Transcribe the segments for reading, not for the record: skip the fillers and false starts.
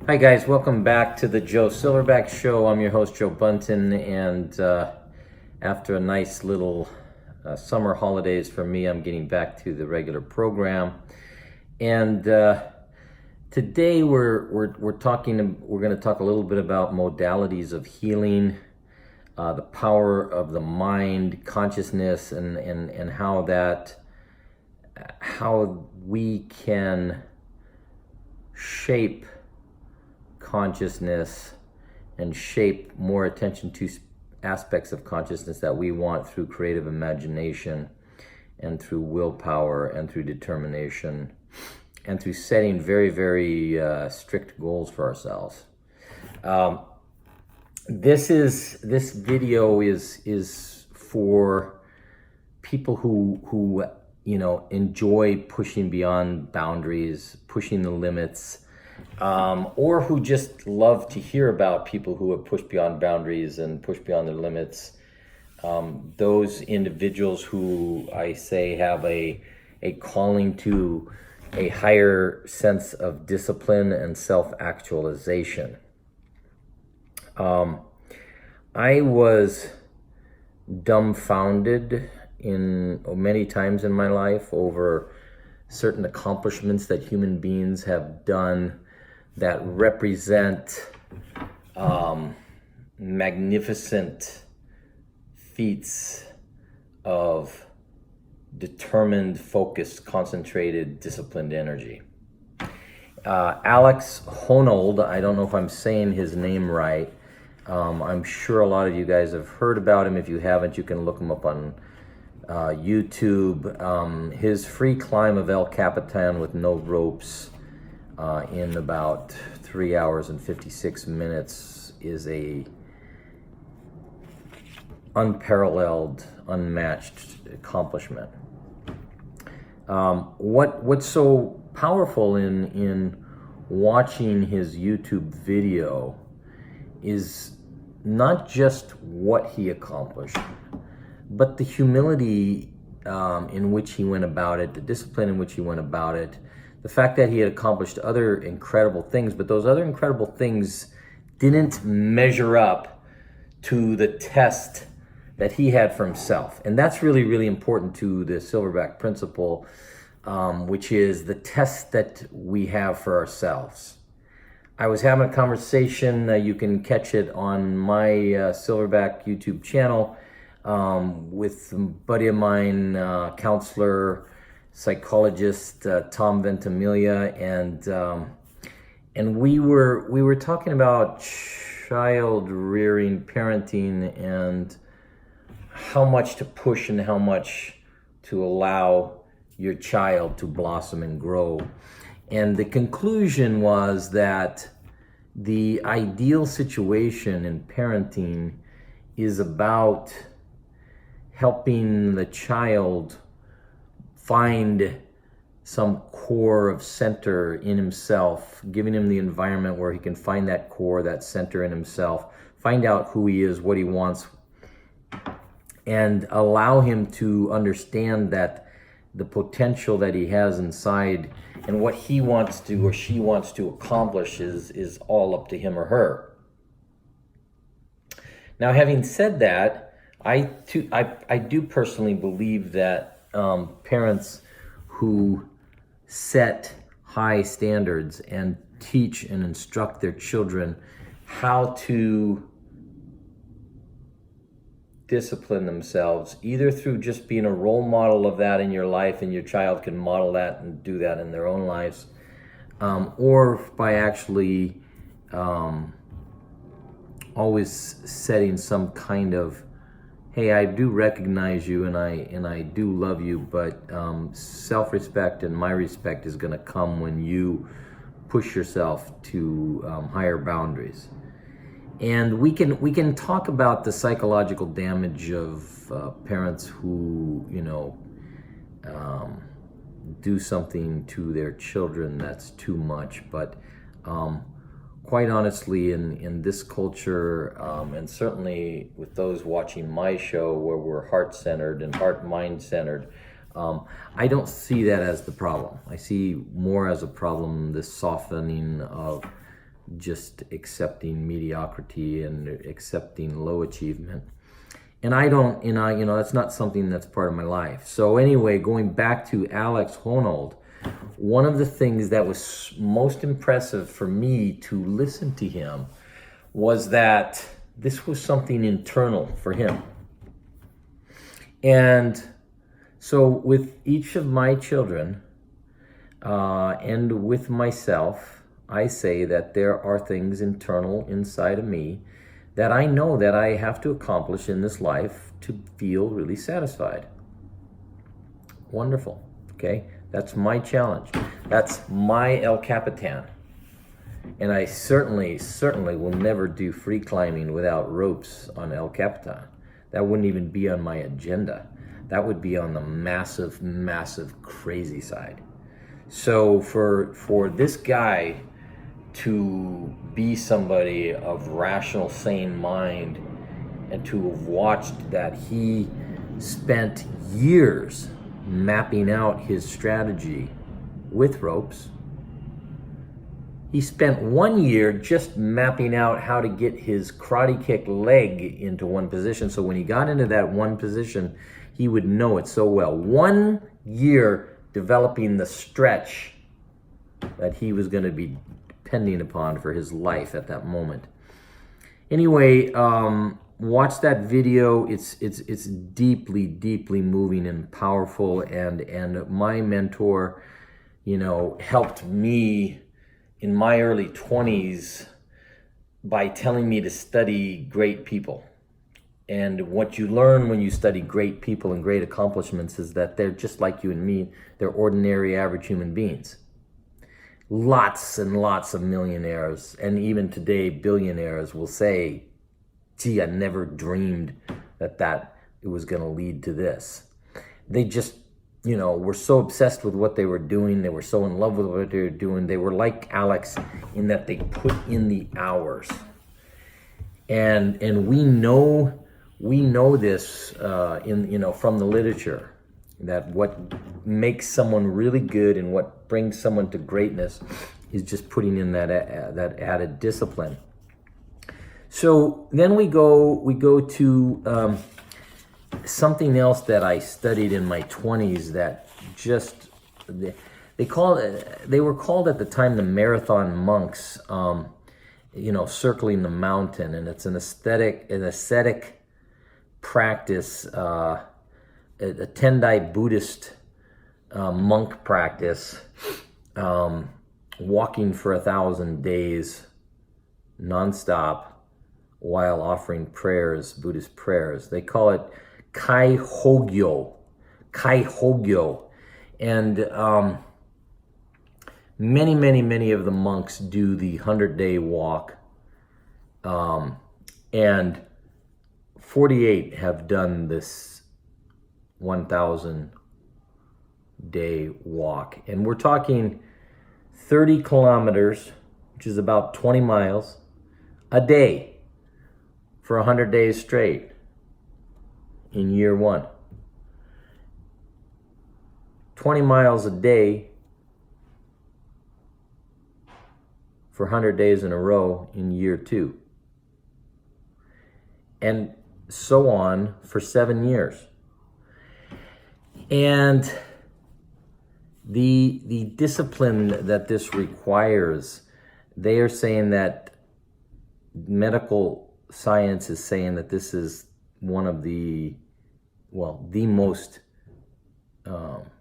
Hi guys, welcome back to the Joe Silverback Show. I'm your host Joe Bunton, and after a nice little summer holidays for me, I'm getting back to the regular program. And today we're going to talk a little bit about modalities of healing, the power of the mind, consciousness, and how we can shape consciousness and shape more attention to aspects of consciousness that we want through creative imagination and through willpower and through determination and through setting very, very strict goals for ourselves. This video is for people who enjoy pushing beyond boundaries, pushing the limits, or who just love to hear about people who have pushed beyond boundaries and pushed beyond their limits. Those individuals who I say have a calling to a higher sense of discipline and self-actualization. I was dumbfounded many times in my life over certain accomplishments that human beings have done that represent magnificent feats of determined, focused, concentrated, disciplined energy. Alex Honnold, I don't know if I'm saying his name right. I'm sure a lot of you guys have heard about him. If you haven't, you can look him up on YouTube. His free climb of El Capitan with no ropes in about 3 hours and 56 minutes is a unparalleled, unmatched accomplishment. What's so powerful in watching his YouTube video is not just what he accomplished, but the humility in which he went about it, the discipline in which he went about it, the fact that he had accomplished other incredible things, but those other incredible things didn't measure up to the test that he had for himself. And that's really, really important to the Silverback principle, which is the test that we have for ourselves. I was having a conversation, you can catch it on my Silverback YouTube channel, with a buddy of mine, counselor, psychologist, Tom Ventimiglia, and we were talking about child rearing, parenting, and how much to push and how much to allow your child to blossom and grow. And the conclusion was that the ideal situation in parenting is about helping the child find some core of center in himself, giving him the environment where he can find that core, that center in himself, find out who he is, what he wants, and allow him to understand that the potential that he has inside and what he wants to or she wants to accomplish is all up to him or her. Now, having said that, I do personally believe that parents who set high standards and teach and instruct their children how to discipline themselves, either through just being a role model of that in your life and your child can model that and do that in their own lives, or by actually always setting some kind of, hey, I do recognize you and I do love you, but self-respect and my respect is going to come when you push yourself to higher boundaries. And we can talk about the psychological damage of parents who do something to their children that's too much, but quite honestly, in this culture, and certainly with those watching my show where we're heart-centered and heart-mind-centered, I don't see that as the problem. I see more as a problem this softening of just accepting mediocrity and accepting low achievement. And I don't, that's not something that's part of my life. So anyway, going back to Alex Honnold, one of the things that was most impressive for me to listen to him was that this was something internal for him. And so with each of my children and with myself, I say that there are things internal inside of me that I know that I have to accomplish in this life to feel really satisfied. Wonderful, okay? That's my challenge. That's my El Capitan. And I certainly will never do free climbing without ropes on El Capitan. That wouldn't even be on my agenda. That would be on the massive, massive crazy side. So for this guy to be somebody of rational, sane mind, and to have watched that he spent years mapping out his strategy with ropes. He spent 1 year just mapping out how to get his karate kick leg into one position. So when he got into that one position, he would know it so well. 1 year developing the stretch that he was going to be depending upon for his life at that moment. Anyway, watch that video. It's deeply, deeply moving and powerful. And my mentor, helped me in my early 20s by telling me to study great people. And what you learn when you study great people and great accomplishments is that they're just like you and me. They're ordinary, average human beings. Lots and lots of millionaires, and even today billionaires, will say, gee, I never dreamed that it was going to lead to this. They just, were so obsessed with what they were doing. They were so in love with what they were doing. They were like Alex in that they put in the hours. And we know this from the literature, that what makes someone really good and what brings someone to greatness is just putting in that added discipline. So then we go to something else that I studied in my 20s that just they were called at the time the marathon monks. Circling the mountain, and it's an ascetic practice, a Tendai Buddhist monk practice, walking for 1,000 days nonstop while offering prayers, Buddhist prayers. They call it Kai Hogyo, and many of the monks do the 100-day walk, and 48 have done this 1,000-day walk. And we're talking 30 kilometers, which is about 20 miles, a day for 100 days straight in year one. 20 miles a day for 100 days in a row in year two. And so on for 7 years. And the discipline that this requires, they are saying that medical science is saying that this is one of the most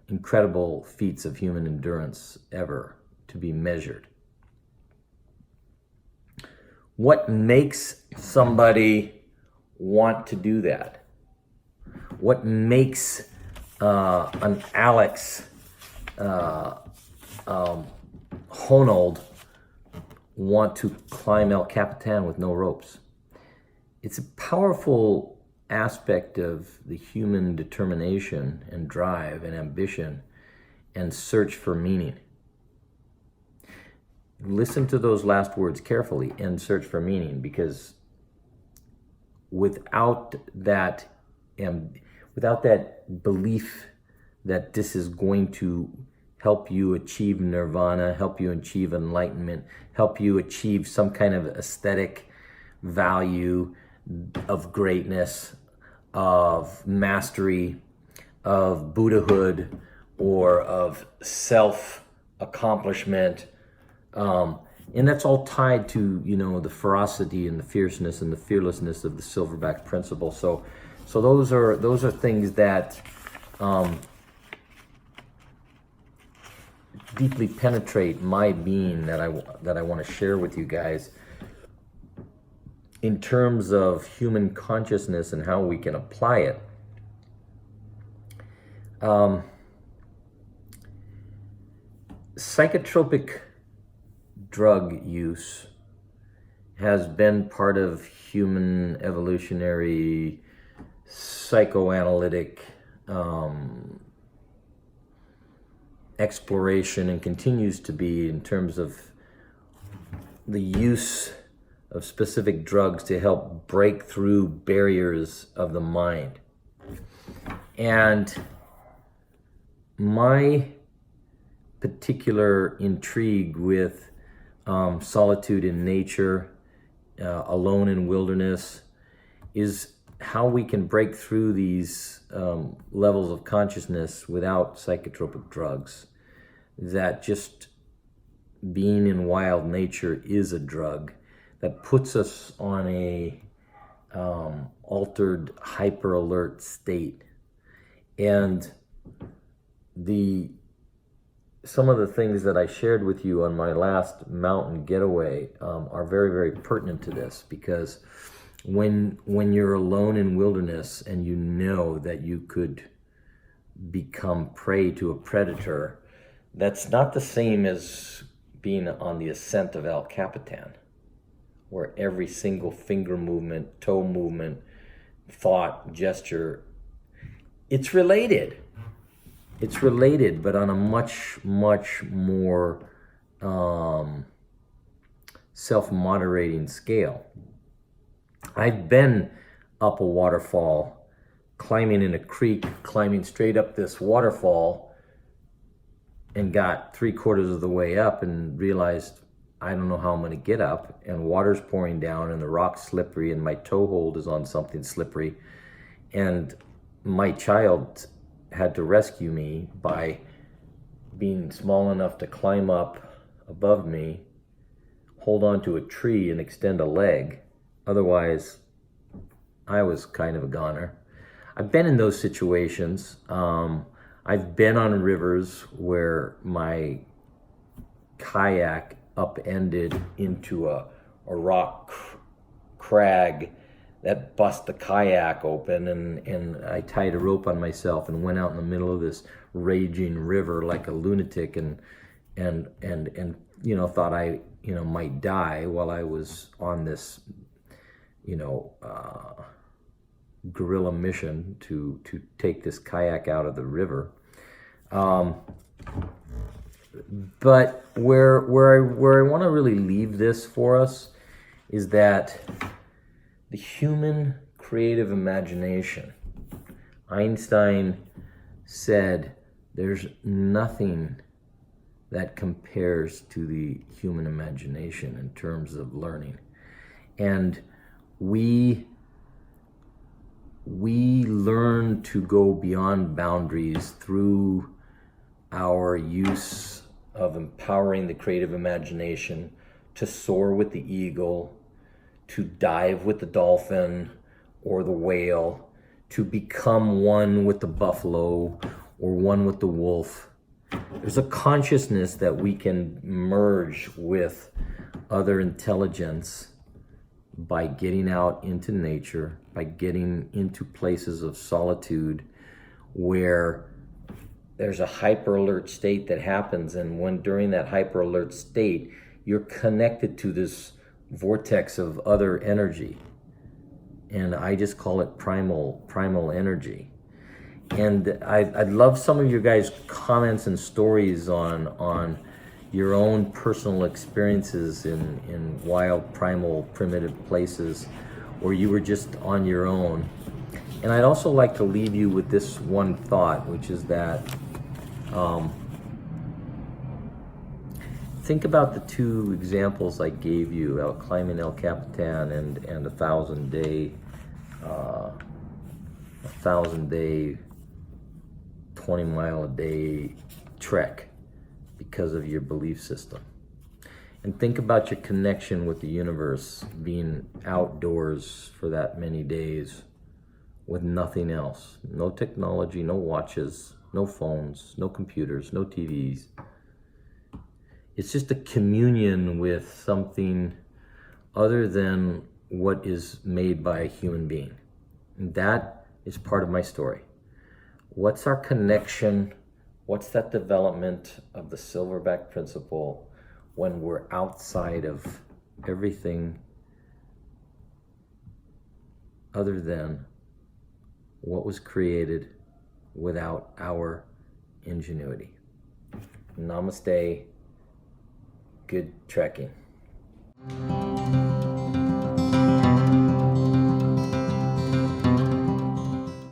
incredible feats of human endurance ever to be measured. What makes somebody want to do that? What makes an Alex Honnold want to climb El Capitan with no ropes? It's a powerful aspect of the human determination and drive and ambition and search for meaning. Listen to those last words carefully, and search for meaning, because without that belief that this is going to help you achieve nirvana, help you achieve enlightenment, help you achieve some kind of aesthetic value of greatness, of mastery, of Buddhahood, or of self-accomplishment. And that's all tied to, the ferocity and the fierceness and the fearlessness of the Silverback principle. So those are things that deeply penetrate my being that I want to share with you guys in terms of human consciousness and how we can apply it. Psychotropic drug use has been part of human evolutionary psychoanalytic exploration, and continues to be, in terms of the use of specific drugs to help break through barriers of the mind. And my particular intrigue with solitude in nature, alone in wilderness, is how we can break through these levels of consciousness without psychotropic drugs. That just being in wild nature is a drug that puts us on a altered, hyper alert state. And some of the things that I shared with you on my last mountain getaway are very, very pertinent to this, because when you're alone in wilderness and you know that you could become prey to a predator, that's not the same as being on the ascent of El Capitan, where every single finger movement, toe movement, thought, gesture, it's related. It's related, but on a much, much more self-moderating scale. I've been up a waterfall, climbing in a creek, climbing straight up this waterfall, and got 3/4 of the way up and realized I don't know how I'm going to get up, and water's pouring down and the rock's slippery and my toe hold is on something slippery, and my child had to rescue me by being small enough to climb up above me, hold onto a tree and extend a leg. Otherwise, I was kind of a goner. I've been in those situations. I've been on rivers where my kayak upended into a rock crag that bust the kayak open, and I tied a rope on myself and went out in the middle of this raging river like a lunatic, and thought I might die while I was on this guerrilla mission to take this kayak out of the river. But where I want to really leave this for us is that the human creative imagination, Einstein said there's nothing that compares to the human imagination in terms of learning. And we learn to go beyond boundaries through our use of empowering the creative imagination to soar with the eagle, to dive with the dolphin or the whale, to become one with the buffalo or one with the wolf. There's a consciousness that we can merge with other intelligence by getting out into nature, by getting into places of solitude where there's a hyper alert state that happens, and when during that hyper alert state you're connected to this vortex of other energy, and I just call it primal energy. And I'd love some of your guys' comments and stories on your own personal experiences in wild, primal, primitive places where you were just on your own. And I'd also like to leave you with this one thought, which is that think about the two examples I gave you, climbing El Capitan and a 1,000-day, 20-mile-a-day trek because of your belief system. And think about your connection with the universe, being outdoors for that many days with nothing else. No technology, no watches, no phones, no computers, no TVs. It's just a communion with something other than what is made by a human being. And that is part of my story. What's our connection? What's that development of the Silverback principle when we're outside of everything other than what was created without our ingenuity? Namaste. Good trekking.